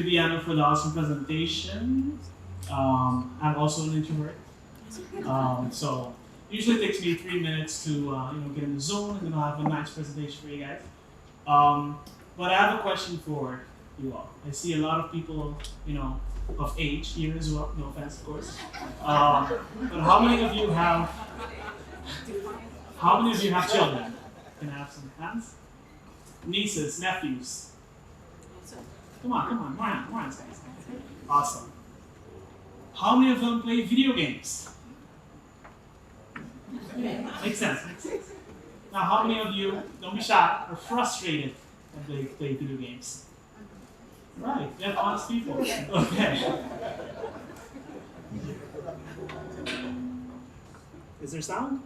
Viviano for the awesome presentation. I'm also an introvert. So usually it takes me 3 minutes to get in the zone, and then I'll have a nice presentation for you guys. But I have a question for you all. I see a lot of people, of age here as well. No offense, of course. But how many of you have children? Can I have some hands? Nieces, nephews. Come on, more hands, guys. Awesome. How many of them play video games? Makes sense. Now, how many of you, don't be shy, are frustrated when they play video games? Right, we have honest people. Okay. Is there sound?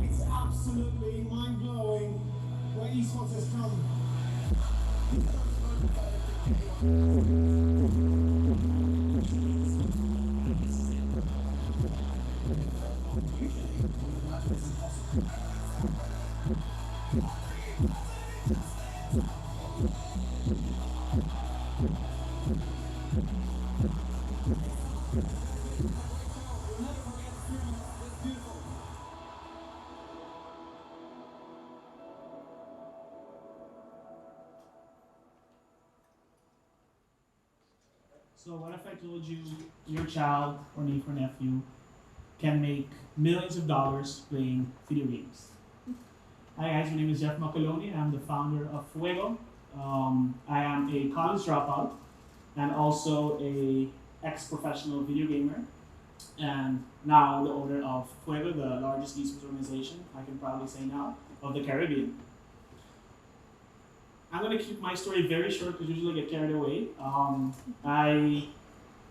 It's absolutely mind-blowing where Esports has come. So what if I told you your child or niece or nephew can make millions of dollars playing video games? Hi guys, my name is Macolonie. I'm the founder of Fuego. I am a college dropout and also a ex-professional video gamer, and now the owner of Fuego, the largest esports organization, I can proudly say now, of the Caribbean. I'm going to keep my story very short because usually I get carried away. I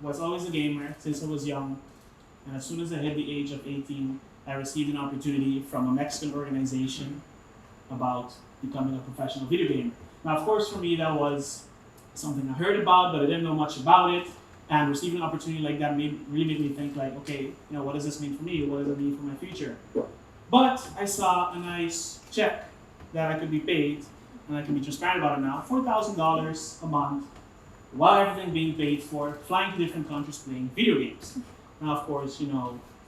was always a gamer since I was young, and as soon as I hit the age of 18, I received an opportunity from a Mexican organization about becoming a professional video gamer. Now, of course, for me, that was something I heard about, but I didn't know much about it. And receiving an opportunity like that really made me think, like, okay, what does this mean for me? What does it mean for my future? But I saw a nice check that I could be paid, and I can be transparent about it now, $4,000 a month, while everything being paid for, flying to different countries playing video games. Now, of course,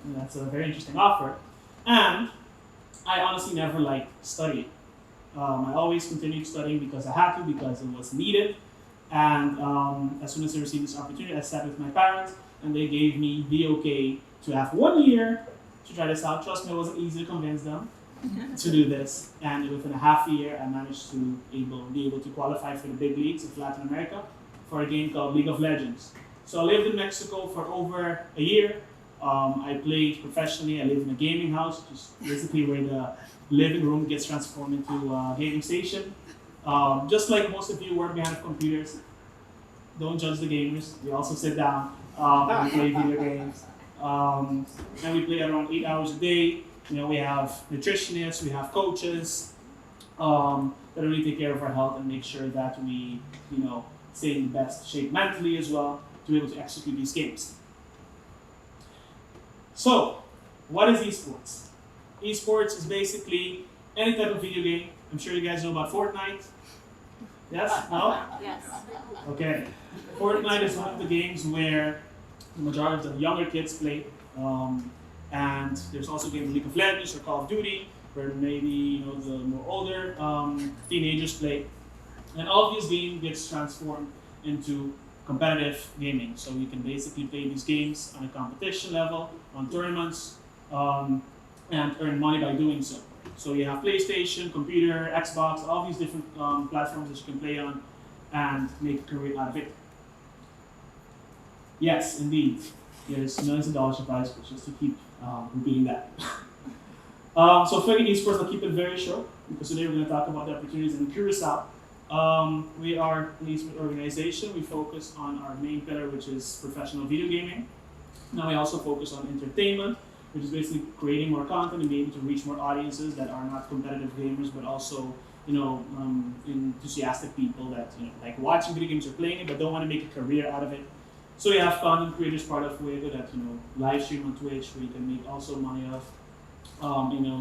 that's a very interesting offer. And I honestly never liked studying. I always continued studying because I had to, because it was needed. And as soon as I received this opportunity, I sat with my parents, and they gave me the okay to have 1 year to try this out. Trust me, it wasn't easy to convince them to do this, and within a half a year, I managed to be able to qualify for the big leagues of Latin America for a game called League of Legends. So I lived in Mexico for over a year. I played professionally. I lived in a gaming house, which is basically where the living room gets transformed into a gaming station. Just like most of you work behind computers, don't judge the gamers. We also sit down and play video games. And we play around 8 hours a day. We have nutritionists, we have coaches that really take care of our health and make sure that we, stay in the best shape mentally as well to be able to execute these games. So, what is esports? Esports is basically any type of video game. I'm sure you guys know about Fortnite. Yes? No? Yes. Okay. Fortnite is one of the games where the majority of the younger kids play. And there's also games League of Legends or Call of Duty, where maybe the more older teenagers play. And all of these games gets transformed into competitive gaming. So you can basically play these games on a competition level, on tournaments, and earn money by doing so. So you have PlayStation, computer, Xbox, all these different platforms that you can play on and make a career out of it. Yes, indeed. There's millions of dollars of prize pools, just to keep repeating that. So Fuego Esports, I'll keep it very short because today we're going to talk about the opportunities in Curacao. We are an esports organization. We focus on our main pillar, which is professional video gaming. Now we also focus on entertainment, which is basically creating more content and being able to reach more audiences that are not competitive gamers, but also enthusiastic people that like watching video games or playing it, but don't want to make a career out of it. So we have content creators part of Fuego that live stream on Twitch, where you can make also money off,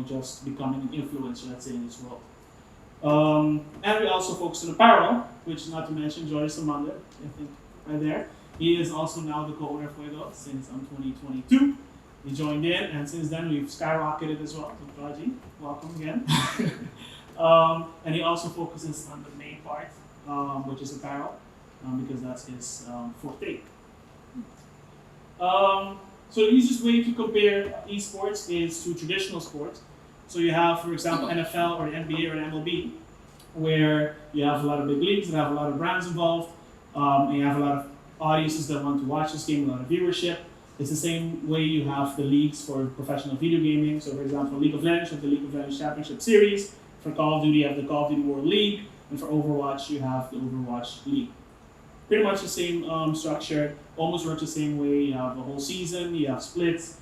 just becoming an influencer, let's say, in this world. And we also focus on apparel, which not to mention Joyce Amanda, I think right there. He is also now the co-owner of Fuego since 2022. He joined in, and since then we've skyrocketed as well. So Raji, welcome again. And he also focuses on the main part, which is apparel, because that's his forte. So the easiest way to compare esports is to traditional sports. So you have, for example, NFL or the NBA or the MLB, where you have a lot of big leagues that have a lot of brands involved, and you have a lot of audiences that want to watch this game, a lot of viewership. It's the same way you have the leagues for professional video gaming. So for example, League of Legends, you have the League of Legends Championship Series. For Call of Duty, you have the Call of Duty World League. And for Overwatch, you have the Overwatch League. Pretty much the same structure, almost works the same way. You have a whole season, you have splits.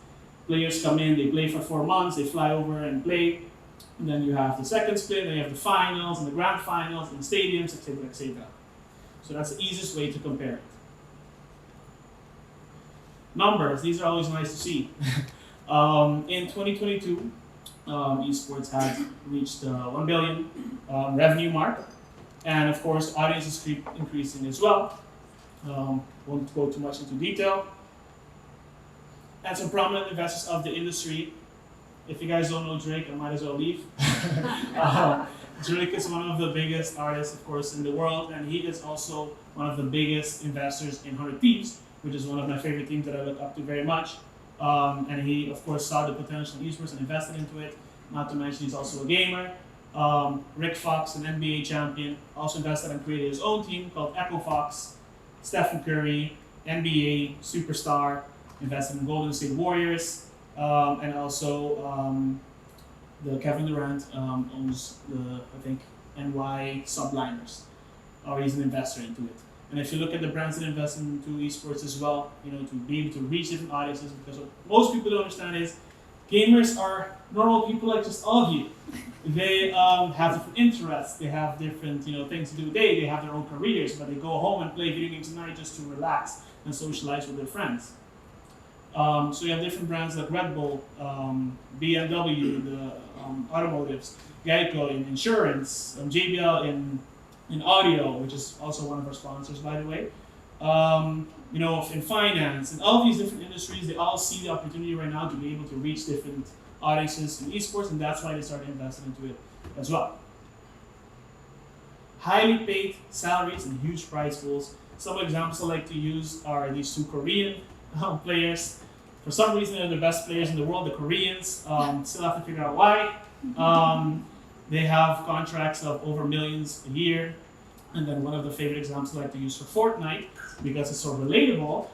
Players come in, they play for 4 months, they fly over and play. And then you have the second split, then you have the finals and the grand finals and stadiums, etc., etc. So that's the easiest way to compare it. Numbers, these are always nice to see. In 2022, esports had reached 1 billion revenue mark. And of course, audiences keep increasing as well. Won't go too much into detail. And some prominent investors of the industry. If you guys don't know Drake, I might as well leave. Drake is one of the biggest artists, of course, in the world, and he is also one of the biggest investors in 100 Thieves, which is one of my favorite teams that I look up to very much. And he, of course, saw the potential in esports and invested into it. Not to mention, he's also a gamer. Rick Fox, an NBA champion, also invested and created his own team called Echo Fox. Stephen Curry, NBA superstar, invested in Golden State Warriors, and also the Kevin Durant owns the, I think, NY Subliners, or he's an investor into it. And if you look at the brands that invest into esports as well, to be able to reach different audiences, because what most people don't understand is gamers are normal people like just all of you. They have different interests, they have different things to do today, they have their own careers, but they go home and play video games at night just to relax and socialize with their friends. So you have different brands like Red Bull, BMW, the automotives, Geico in insurance, JBL in audio, which is also one of our sponsors, by the way. In finance, and all these different industries, they all see the opportunity right now to be able to reach different audiences in esports, and that's why they started investing into it as well. Highly paid salaries and huge prize pools. Some examples I like to use are these two Korean players. For some reason, they're the best players in the world, the Koreans. Still have to figure out why. They have contracts of over millions a year. And then one of the favorite examples I like to use for Fortnite, because it's so relatable,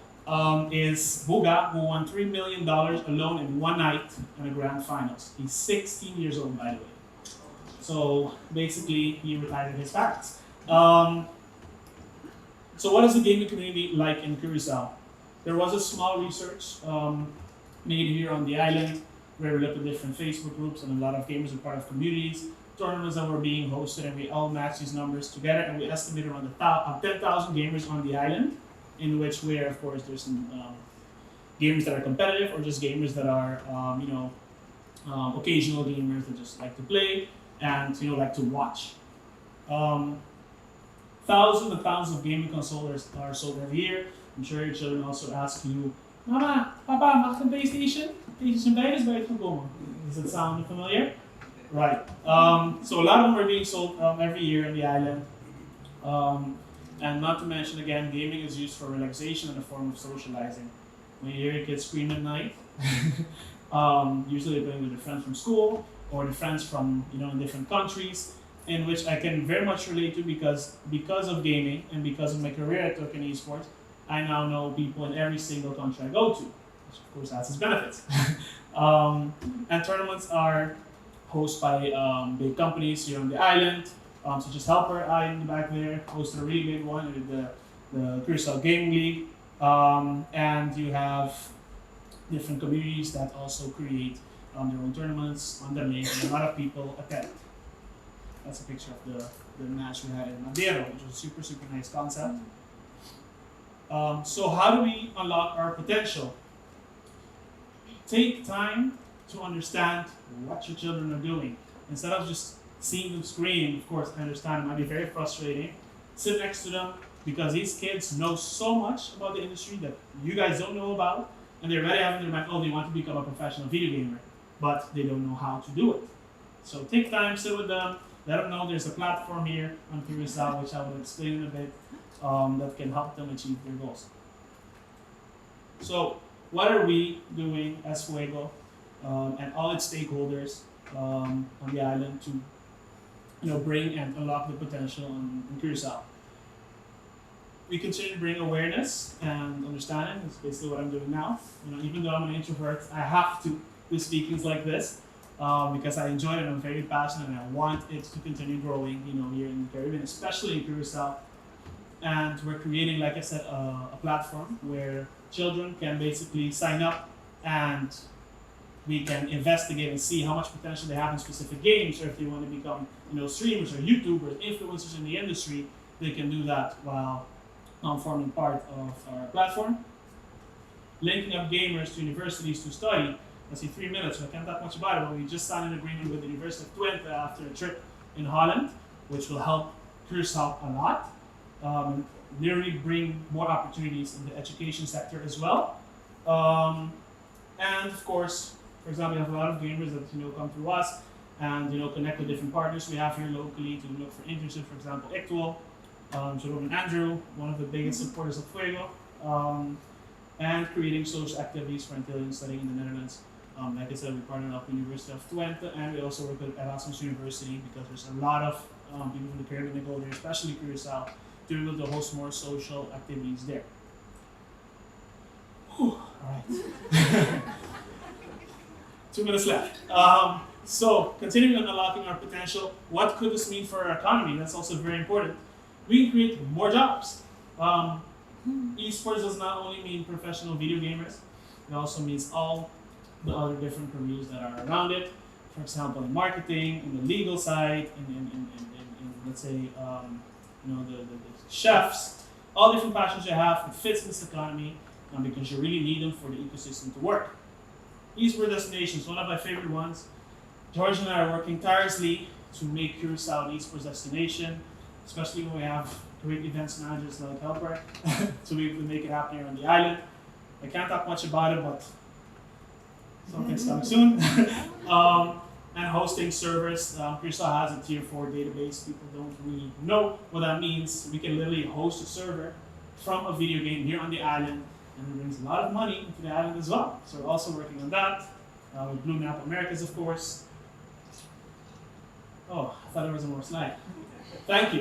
is Buga, who won $3 million alone in one night in the grand finals. He's 16 years old, by the way. So basically, he retired his parents. So what is the gaming community like in Curacao? There was a small research made here on the island, where we looked at different Facebook groups, and a lot of gamers are part of communities, tournaments that were being hosted, and we all matched these numbers together, and we estimated around 10,000 gamers on the island, in which where, of course, there's some gamers that are competitive, or just gamers that are, occasional gamers that just like to play and like to watch. Thousands and thousands of gaming consoles are sold every year. I'm sure your children also ask you Mama, Papa, mag ik een PlayStation? PlayStation 5 is uitgekomen. Does it sound familiar? Right. So a lot of them are being sold every year in the island. And not to mention, again, gaming is used for relaxation and a form of socializing. When you hear your kids scream at night, usually they're playing with their friends from school or their friends from in different countries, in which I can very much relate to because of gaming and because of my career I took in esports. I now know people in every single country I go to, which of course has its benefits. And tournaments are hosted by big companies here on the island, such as Helper in the back there, hosted a really big one with the Crystal Gaming League. And you have different communities that also create their own tournaments on the lake, and a lot of people attend. That's a picture of the match we had in Madeira, which was a super, super nice concept. So how do we unlock our potential? Take time to understand what your children are doing. Instead of just seeing them scream, of course, I understand it might be very frustrating. Sit next to them, because these kids know so much about the industry that you guys don't know about, and they're already having their mind, oh, they want to become a professional video gamer, but they don't know how to do it. So take time, sit with them, let them know there's a platform here on Curacao, which I will explain in a bit, that can help them achieve their goals. So what are we doing as Fuego and all its stakeholders on the island to bring and unlock the potential in Curacao? We continue to bring awareness and understanding. That's basically what I'm doing now. Even though I'm an introvert, I have to do speakings like this because I enjoy it and I'm very passionate and I want it to continue growing. Here in the Caribbean, especially in Curacao. And we're creating, like I said, a platform where children can basically sign up and we can investigate and see how much potential they have in specific games, or if they want to become streamers or YouTubers, influencers in the industry, they can do that while forming part of our platform. Linking up gamers to universities to study. I see 3 minutes, so I can't talk much about it, but we just signed an agreement with the University of Twente after a trip in Holland, which will help Curacao a lot. Literally bring more opportunities in the education sector as well. And of course, for example, we have a lot of gamers that come through us and connect with different partners we have here locally to look for internships. For example, Ictual, Jerome and Andrew, one of the biggest supporters of Fuego, and creating social activities for Antillians studying in the Netherlands. Like I said, we partnered up with the University of Twente, and we also work with Erasmus University because there's a lot of people from the Caribbean that go there, especially Curacao, to be able to host more social activities there. Whew, all right. 2 minutes left. So, continuing on unlocking our potential, what could this mean for our economy? That's also very important. We can create more jobs. Esports does not only mean professional video gamers, it also means all the other different careers that are around it. For example, in marketing, in the legal side, in let's say, the chefs, all different passions you have, it fits in this economy because you really need them for the ecosystem to work. Esports destinations, one of my favorite ones. George and I are working tirelessly to make Curacao an esports destination, especially when we have great events managers like Helper to be able to make it happen here on the island. I can't talk much about it, but something's coming soon. And hosting servers. Curacao has a tier 4 database. People don't really know what that means. We can literally host a server from a video game here on the island, and it brings a lot of money into the island as well. So we're also working on that with Blue Map Americas, of course. Oh, I thought there was a more slide. Thank you.